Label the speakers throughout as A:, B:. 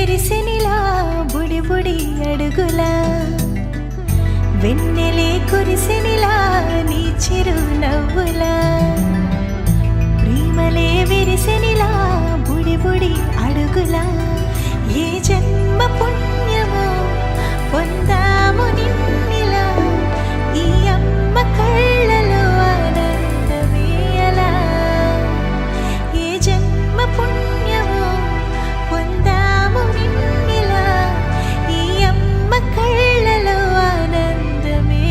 A: విరిసెనిలా బుడి బుడి అడుగులా వెన్నెలే కురిసెనిలా నీ చిరు నవ్వులా ప్రేమలే విరిసెనిలా బుడి బుడి అడుగులా ఏ జన్మ పుణ్యమో పొందాము నిన్నిలా ఈ అమ్మ కళ్ళలో ఆనందమే అలా ఏ జన్మ పుణ్యమో పొందాము నిన్నిలా ఈ అమ్మ కళ్ళలో ఆనందమే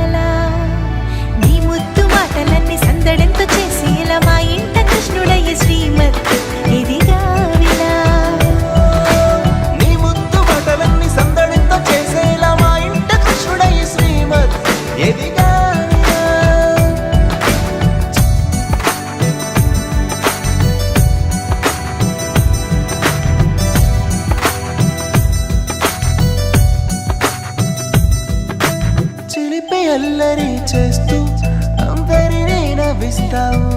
A: అలా నీ ముద్దు మాటలన్నీ సందడెంతో చేసి ఇలా మా ఇంట కృష్ణుడయ్య శ్రీమత్ ఇదిగా విలా
B: నీ ముద్దు మాటలన్నీ సందడితో చేసేలా మా ఇంట కృష్ణుడయ్య శ్రీమత్ ఎదిగా చిలిపి అల్లరి చేస్తూ అందరినీ నవ్విస్తావు